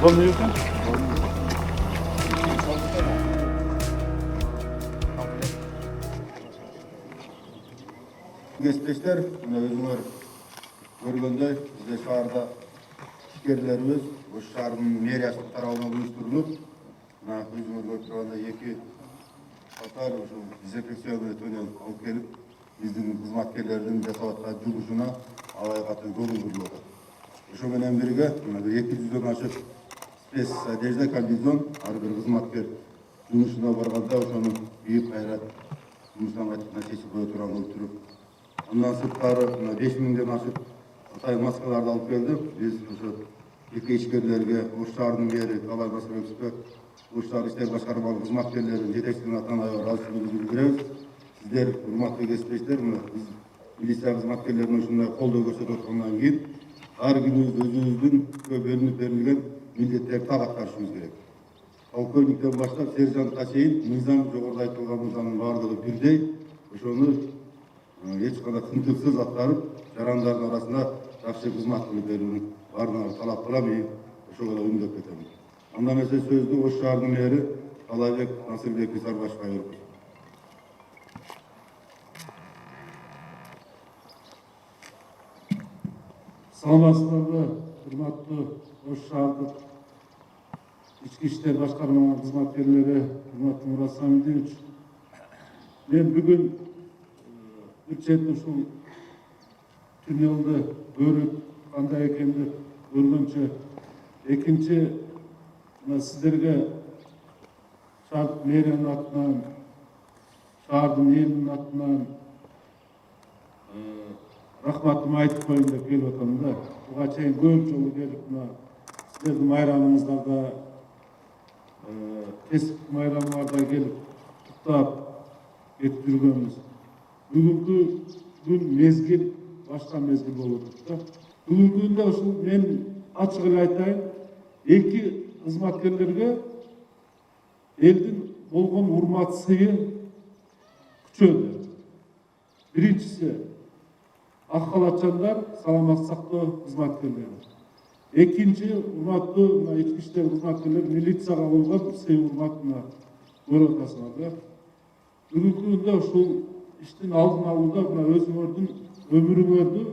Var mı yok mu? Geçmişler, özümür görgöndey, bizde şaharda işgerilerimiz, o şaharın meriyasının tarafına uyuşturulup, özümür görgöndey iki atar, dezenfeksiyonu ötünen alıp gelip, bizden hizmetkerlerinin desavattan cübüşüne alay katı göründürülüyor. Şu menen birige, 200'den aşık spes adejda kombinezon, har bir hizmetker cübüşüne barganda, oşonun büyük hayrat, cübüşten qaytıktan seçip koya turan olup turup, ondan sırtları 5000'den aşık Atay maskalardı alıp geldi. Biz iki işgörlerge, Oşlar'ın beri, Kalay Maskarevsk'e, Oşlar İşler Başkarmalı hizmetkerlerin yetekçiliğine atanaya razılığımızı bildiririz. Sizler, hürmetli geçmişler, biz milisiya hizmetkerlerinin şunda kolda gösterdiğinden keyin her günümüz özümüzün köp bölünüp verilgen milletlerine taat karşımız gerek. Polkovnikten başlap serjantqa çeyin, nizam joğorda aytılgan nizamın bardығы birдей, ошону hiç kadar kıntılsız atlarıp jaranların arasında жақсы hizmet kılıp verilini barına talap kılamayın, şu kadar ümit etelim. Ondan mesela sözde o şahının yeri Alaybek Nasırbek Sarbaşk'a yürüdü. Саламатсыздарбы, урматтуу Ош шаардык ички иштер башкармаларынын кызматкерлери, урматтуу Мурат Самидович. Мен бүгүн бир чети ушул туннелди көрүп, кандай экенди көргөнчө, экинчи сиздерге шаар мэриянын атынан, шаардын элинин атынан рахматымды айтып коеюн деп келип атам да. Буга чейин көп жолу келип, сиздердин майрамыңыздарда, кесиптик майрамыңарда келип куттап кетип жүргөнбүз. Бүгүнкү күн мезгил башка мезгил болуп атат да. Бүгүнкү күндө ушул мен ачык эле айтайын, эки кызматкерлерге элдин болгон урмат сыйы күчөдү. Биринчиси ак халатчандар, саламат сактоо кызматкерлери. Экинчи урматтуу ички иштер кызматкерлери милицияга болгон сый урматына көрүп атасыңар да. Бүгүнкү күндө ушул иштин алдын алууда өзүңөрдүн өмүрүңөрдү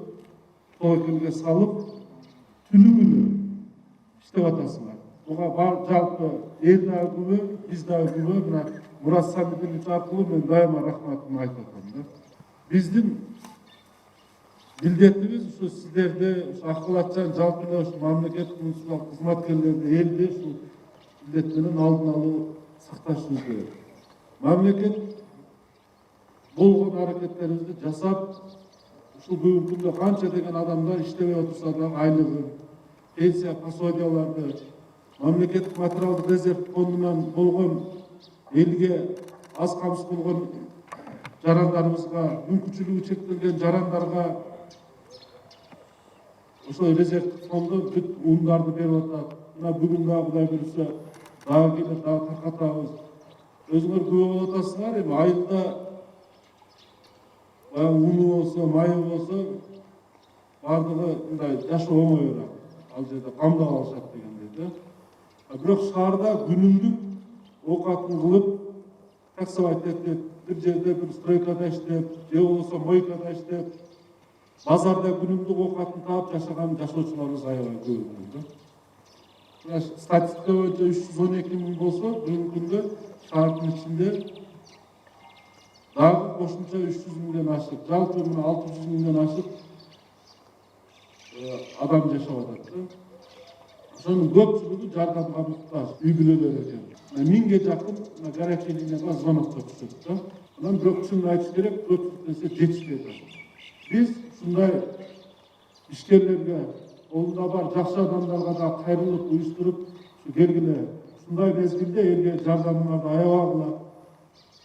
тобокелге салып, түнү күнү иштеп атасыңар. Буга жалпы эл дагы күбө, биз дагы күбө, Мурат Самидович аркылуу мен дайыма рахматымды айтып атам да. Биздин милдетибиз ушу сиздерди, ак халатчан жалпы эле ушу мамлекеттик муниципалдык кызматкерлерди, элди ушул милдет менен алдын алуу, сакташыбыз керек. Мамлекет болгон аракеттерибизди жасап, ушул бүгүнкү күндө канча деген адамдар иштебей отурса дагы айлыгын, пенсия пособияларды, мамлекеттик материалдык резерв фондунан болгон элге аз камсыз болгон жарандарыбызга, мүмкүнчүлүгү чектелген жарандарга ошо резервдик фонддон бүт ундарды берип атат. Мына бүгүн дагы Кудай буюрса дагы келет, дагы таркатабыз. Өзүңөр күбө болуп атасыңар, эми айылда баягы уну болсо, майы болсо бардыгы мындай жашоо оңоюраак. Ал жерде камдап алышат дегендей да. Бирок шаарда күнүмдүк оокатын кылып, как сказать, бир жерде бир стройкада иштеп, же болбосо мойкада иштеп, базарда күнүмдүк оокатын таап жашаган жашоочуларыбыз аябай көп экен да. Мына статистика боюнча 312 миң болсо, бүгүнкү күндө шаардын ичинде дагы кошумча 300 миңден ашык, жалпы мына 600 миңден ашык адам жашап атат да. Ошонун көпчүлүгү жардамга муктаж, үй бүлөлөр экен. Миңге жакын горячий линияга звоноктор түшөт да. Анан бирок чынын айтыш керек, көпчүлүк эсе жетишпей атат. Биз ушундай ишкерлерге, колунда бар жакшы адамдарга да кайрылып уюштуруп, келгиле, ушундай мезгилде элге жардамыңарды аябагыла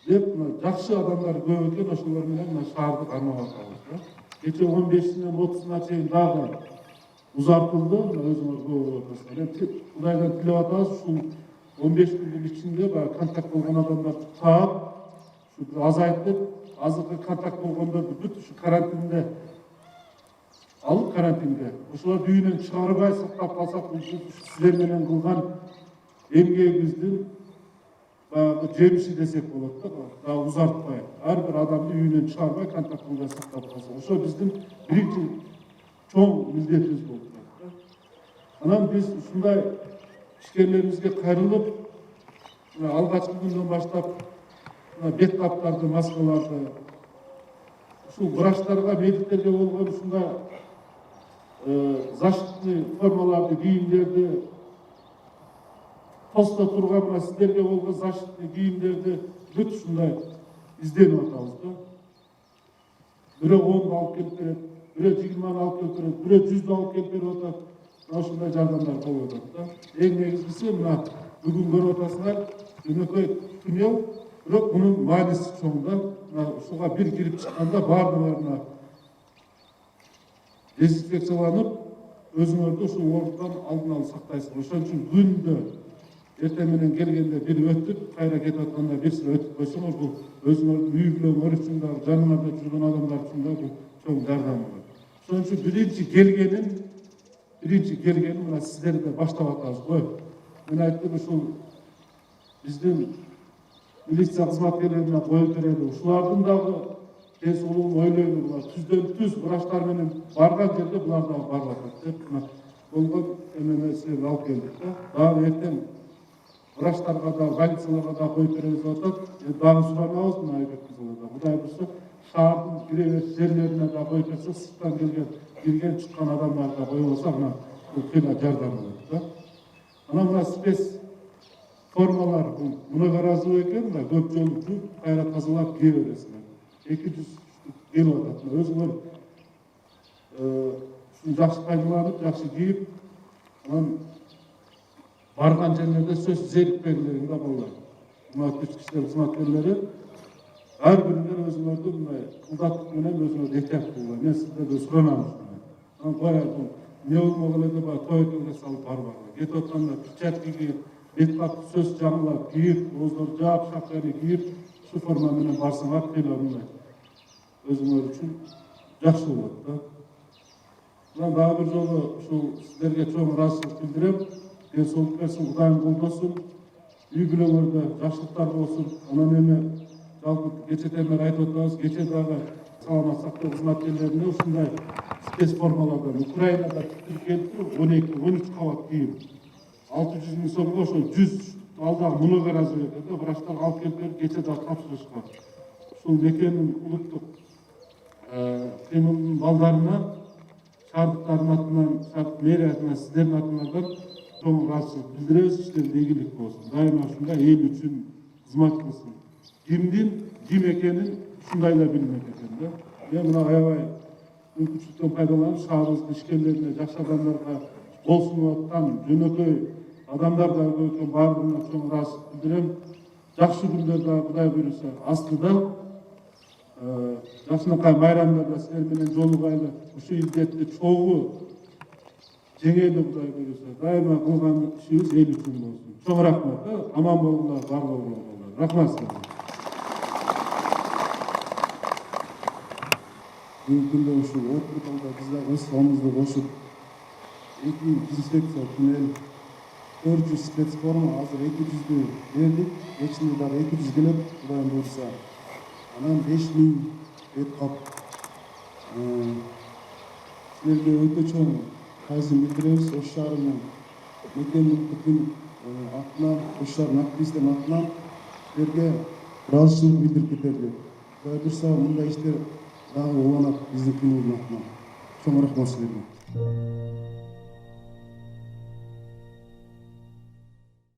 деп, жакшы адамдар көп экен, ошолор менен мына шаарды кармап атабыз да. Кече 15-синен 30-на чейин дагы узартылды, өзүңөр көп болуп атасыздар. Кудайдан тилеп атабыз, ушул 15 күндүн ичинде баягы контакт болгон адамдарды таап, ушу азайтып, азыркы контакт болгондорду бүт ушу карантинде алып карантинге, ошолорду үйүнөн чыгарбай сактап калсак, бул сиздер менен кылган эмгегибиздин баягы жемиши десек болот да, дагы узартпай. Ар бир адамды үйүнөн чыгарбай контакт кылбай сактап калсак, ошо биздин биринчи чоң милдетибиз болуп турат да. Анан биз ушундай ишкерлерибизге кайрылып, алгачкы күндөн баштап бет каптарды, маскаларды, ушул врачтарга, медиктерге болгон ушундай защитный формаларды, кийимдерди, постто турган мына сиздерге болгон защитный кийимдерди бүт ушундай изденип атабыз да. Бирөө 10 алып келип берет, бирөө 20 алып келип берет, бирөө 100 алып келип берип атат. Ошундай жардамдар болуп атат да. Эң негизгиси мына бүгүн көрүп атасыңар, жөнөкөй туннел, бирок мунун мааниси чоң да. Мына ушуга бир кирип чыкканда баардыгы дезинфекцияланып, өзүңөрдү ушул оорудан алдын алып сактайсыздар. Ошон үчүн күндө эртең менен келгенде бир өтүп, кайра кетип атканда бирсине өтүп койсоңор, бул өзүңөрдүн үй бүлөңөр үчүн да, жаныңарда жүргөн адамдар үчүн да бул чоң жардам болот. Ошон үчүн биринчи келгенин мына сиздерде баштап атабыз го. Мен айттым, ушул биздин милиция кызматкерлерине коюп берели. Ушулардын дагы ден соолугун ойлойлу, булар түздөн түз врачтар менен барган жерде булар дагы барып атат деп мына болгон эмемесин алып келдик да. Дагы эртең врачтарга да, больницаларга да коюп беребиз деп атат. Дагы суранабыз мына Айбек мырзалардан. Кудай буюрса, шаардын кире бериш жерлерине да коюп берсе, сырттан кирген чыккан адамдарга коюп алса, мына бул кыйла жардам болот да. Анан мына спец формалар бул мунуга ыраазы экен, мына көп жолу жууп, кайра тазалап кие бересиңер. 200 келип атат. Өзүңөр ушуну жакшы пайдаланып, жакшы кийип, анан барган жерлерде сөзсүз зерикпегилериң да балдар. Мына күчкүчтөр кызматкерлери ар бириңер өзүңөрдү мындай кылдаттык менен өзүңөрдү эhtiyat кылгыла. Мен сиздерден суранам ушуну. Анан коя бул эмне болмогон эле баягы тоекелге салып барбагыла. Кетип атканда перчатка кийип, бет капты сөз жаңылап кийип, ооздорду жаап, шапканы кийип, шу форма менен барсаңар кыйла мындай өзүңөр үчүн жакшы болот да. Анан дагы бир жолу ушул сиздерге чоң ыраазычылык билдирем. Ден соолук берсин, Кудайым колдосун, үй бүлөңөрдө жакшылыктар болсун. Анан эми жалпы кечеден бери айтып атабыз, кече дагы саламат сактоо кызматкерлерине ушундай спец формалардан Украинада тиркелип 12-13 кабат кийим 600 миң сомго, ошо 100 алдагы мунуга ыраазы экен да, врачтар алып келип берип, кече дагы тапшырышкан. Ушул мекенин улуттук кыймылдын балдарына, шаардыктардын атынан, шаардык мэрия атынан, сиздердин атыңардан чоң ыраазычылык билдиребиз. Иштериңер ийгилик болсун. Дайыма ушундай эл үчүн кызмат кылсын. Кимдин ким экенин ушундай эле билмек экен да. Мен мына аябай мүмкүнчүлүктөн пайдаланып, шаарыбыздын ишкерлерине, жакшы адамдарга кол сунуп аткан жөнөкөй адамдар да көп экен, баардыгына чоң ыраазычылык билдирем. Жакшы күндөр да Кудай буюрса астыда. Жакшынакай майрамдарда силер менен жолугайлы ушул илдетти чогуу жеңели Кудай буюрса дайыма кылган ишибиз эл үчүн болсун. Чоң рахмат. Аман болуңар, бар болуңар. Рахмат силерге. Бүгүнкү күндө ушул Оркуталда биз дагы өз колубузду кошуп 200 түнел 400 спецформа азыр 200'dü бердик. Ичинде дагы 200 келет Кудайым буйрса. Анан 5000 бет кап. Силерге өтө чоң тайзым билдиребиз. Ош шаарынын мектептин атынан, Ош шаарынын активистеринин атынан силерге ыраазычылык билдирип кетели. Кудай буйрса мындай иштер дагы уланат биздин клубдун атынан. Чоң рахмат силерге.